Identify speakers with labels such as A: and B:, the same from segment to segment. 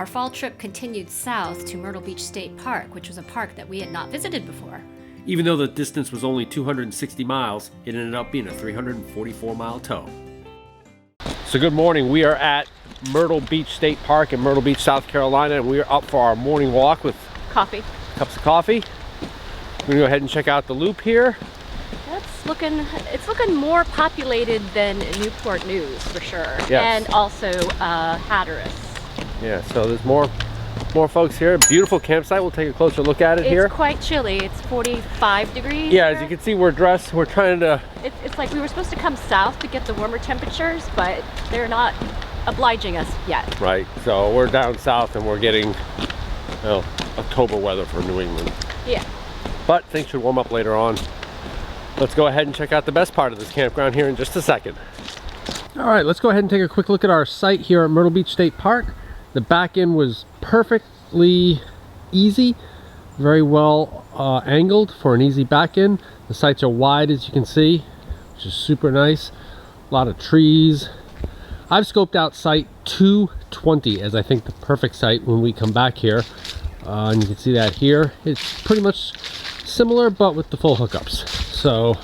A: Our fall trip continued south to Myrtle Beach State Park, which was a park that we had not visited before.
B: Even though the distance was only 260 miles, it ended up being a 344-mile tow. So good morning. We are at Myrtle Beach State Park in Myrtle Beach, South Carolina, and we are up for our morning walk with
A: Coffee.
B: Cups of coffee. We're gonna go ahead and check out the loop here.
A: It's looking more populated than Newport News for sure.
B: Yes.
A: And also Hatteras.
B: Yeah, so there's more folks here. Beautiful campsite. We'll take a closer look at it here.
A: It's quite chilly. It's 45 degrees.
B: Yeah,
A: here.
B: as you can see, we're dressed. We're trying to...
A: It's like we were supposed to come south to get the warmer temperatures, but they're not obliging us yet.
B: Right, so we're down south and we're getting, well, October weather for New England.
A: Yeah.
B: But things should warm up later on. Let's go ahead and check out the best part of this campground here in just a second. All right, let's go ahead and take a quick look at our site here at Myrtle Beach State Park. The back end was perfectly easy, very well angled for an easy back end. The sites are wide, as you can see, which is super nice. A lot of trees. I've scoped out site 220 as I think the perfect site when we come back here. And you can see that here. It's pretty much similar, but with the full hookups. So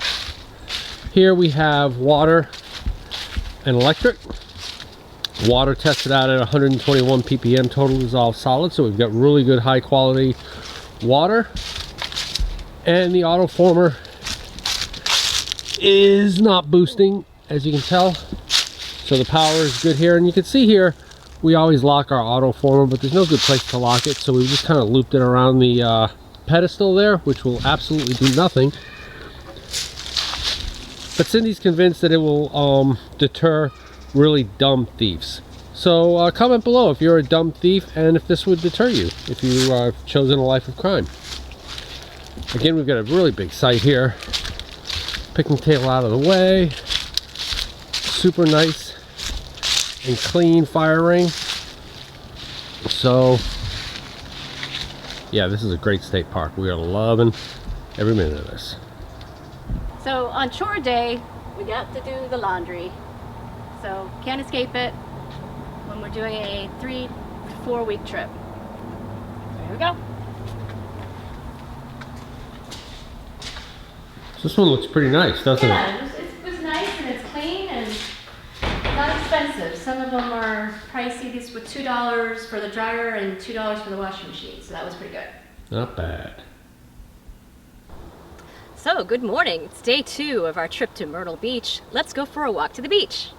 B: here we have water and electric. Water tested out at 121 ppm total dissolved solid, so we've got really good high quality water. And the autoformer is not boosting, as you can tell, so the power is good here. And you can see here we always lock our autoformer, but there's no good place to lock it, so we just kind of looped it around the pedestal there, which will absolutely do nothing. But Cindy's convinced that it will deter really dumb thieves. So comment below if you're a dumb thief and if this would deter you, if you have chosen a life of crime. Again, we've got a really big site here. Picnic table out of the way. Super nice and clean fire ring. So yeah, this is a great state park. We are loving every minute of this.
A: So on chore day, we got to do the laundry. So can't escape it when we're doing a 3 to 4 week trip. There we go.
B: So this one looks pretty nice, doesn't it?
A: Yeah, it was nice and it's clean and not expensive. Some of them are pricey. These were $2 for the dryer and $2 for the washing machine, so that was pretty good.
B: Not bad.
A: So, good morning. It's day 2 of our trip to Myrtle Beach. Let's go for a walk to the beach.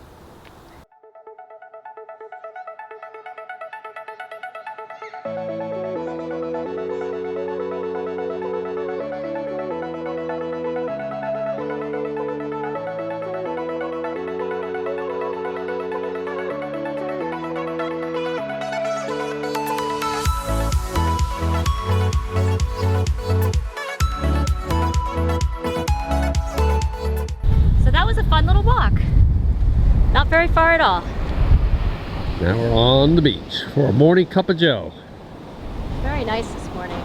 A: Fun little walk. Not very far at all.
B: Now we're on the beach for a morning cup of joe.
A: Very nice this morning.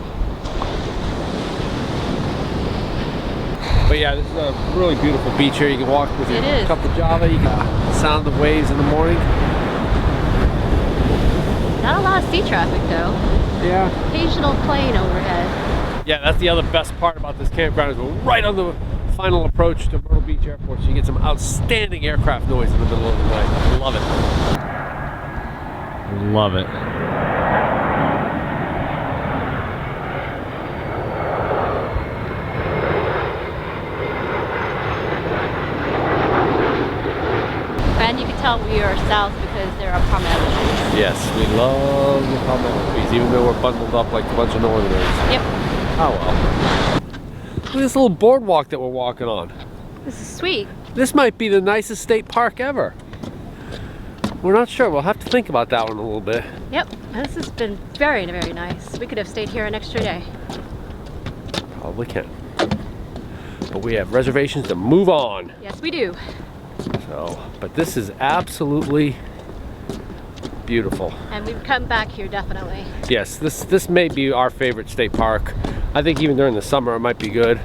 B: But yeah, this is a really beautiful beach here. You can walk with your cup of java. You can sound the waves in the morning.
A: Not a lot of sea traffic though.
B: Yeah.
A: Occasional plane overhead.
B: Yeah, that's the other best part about this campground is we're right on the final approach to Myrtle Beach Airport, so you get some outstanding aircraft noise in the middle of the night. I love it. Love it.
A: And you can tell we are south because there are palmetto trees.
B: Yes, we love the palmetto trees, even though we're bundled up like a bunch of northerners.
A: Yep.
B: Oh well. Look at this little boardwalk that we're walking on.
A: This is sweet.
B: This might be the nicest state park ever. We're not sure. We'll have to think about that one a little bit.
A: Yep. This has been very, very nice. We could have stayed here an extra day.
B: Probably can. But we have reservations to move on.
A: Yes, we do.
B: So, but this is absolutely beautiful.
A: And we've come back here definitely.
B: Yes, this may be our favorite state park. I think even during the summer it might be good.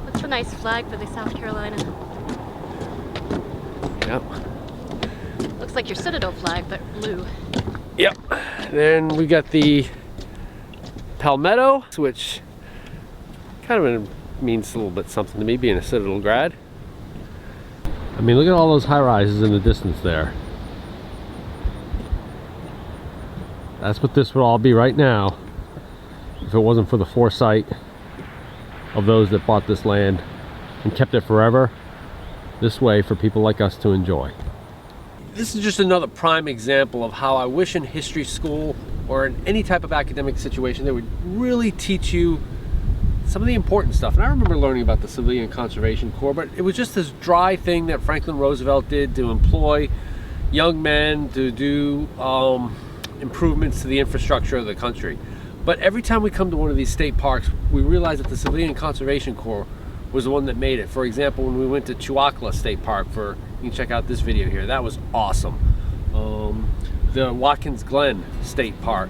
A: Looks a nice flag for the South Carolina.
B: Yep.
A: Looks like your Citadel flag, but blue.
B: Yep. Then we got the Palmetto, which kind of means a little bit something to me, being a Citadel grad. I mean, look at all those high rises in the distance there. That's what this would all be right now if it wasn't for the foresight of those that bought this land and kept it forever this way for people like us to enjoy. This is just another prime example of how I wish in history school or in any type of academic situation they would really teach you some of the important stuff. And I remember learning about the Civilian Conservation Corps, but it was just this dry thing that Franklin Roosevelt did to employ young men to do improvements to the infrastructure of the country. But every time we come to one of these state parks, we realize that the Civilian Conservation Corps was the one that made it. For example, when we went to Chuakla State Park, you can check out this video here, that was awesome. The Watkins Glen State Park.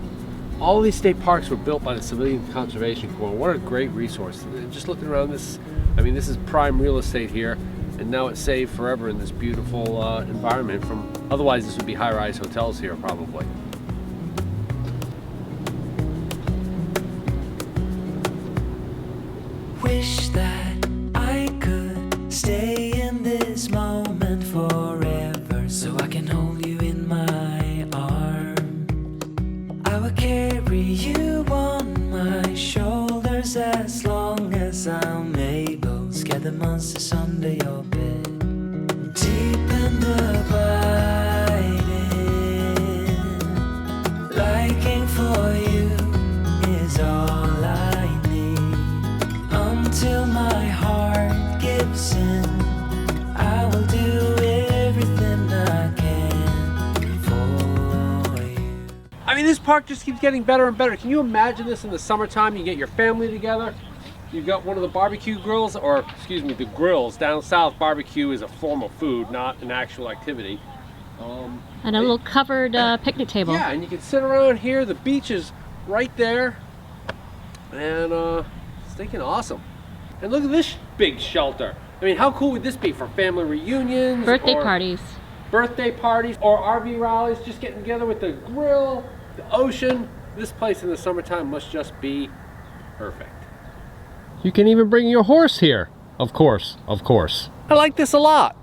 B: All of these state parks were built by the Civilian Conservation Corps. What a great resource. Just looking around this, I mean, this is prime real estate here, and now it's saved forever in this beautiful environment from, otherwise this would be high-rise hotels here probably.
C: Wish that I could stay in this moment forever, so I can hold you in my arms. I will carry you on my shoulders as long as I'm able. Scare the monsters under your bed. Deep and abiding, liking for you is all I need. Until my heart gives in, I will do everything I can for you.
B: I mean, this park just keeps getting better and better. Can you imagine this in the summertime? You get your family together, you've got one of the barbecue grills, or excuse me, the grills. Down south, barbecue is a form of food, not an actual activity.
A: And a little covered picnic table.
B: Yeah, and you can sit around here. The beach is right there, and it's thinking awesome. And look at this big shelter. I mean, how cool would this be for family reunions?
A: Birthday
B: or
A: parties.
B: Birthday parties or RV rallies, just getting together with the grill, the ocean. This place in the summertime must just be perfect. You can even bring your horse here. Of course, of course. I like this a lot.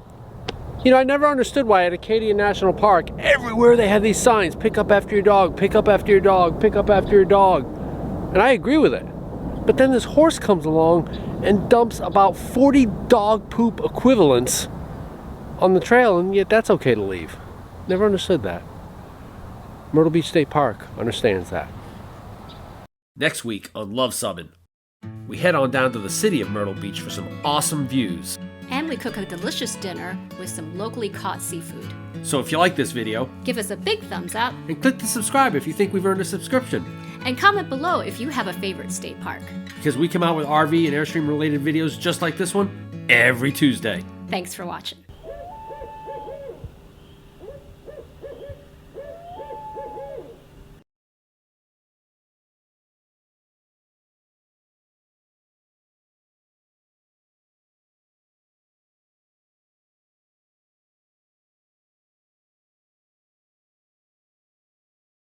B: You know, I never understood why at Acadia National Park, everywhere they had these signs, pick up after your dog, pick up after your dog, pick up after your dog. And I agree with it. But then this horse comes along and dumps about 40 dog poop equivalents on the trail, and yet that's okay to leave. Never understood that. Myrtle Beach State Park understands that. Next week on Luv Subbin, we head on down to the city of Myrtle Beach for some awesome views.
A: And we cook a delicious dinner with some locally caught seafood.
B: So if you like this video,
A: Give us a big thumbs up
B: and click the subscribe if you think we've earned a subscription.
A: and comment below if you have a favorite state park.
B: Because we come out with RV and Airstream related videos just like this one every Tuesday.
A: Thanks for watching.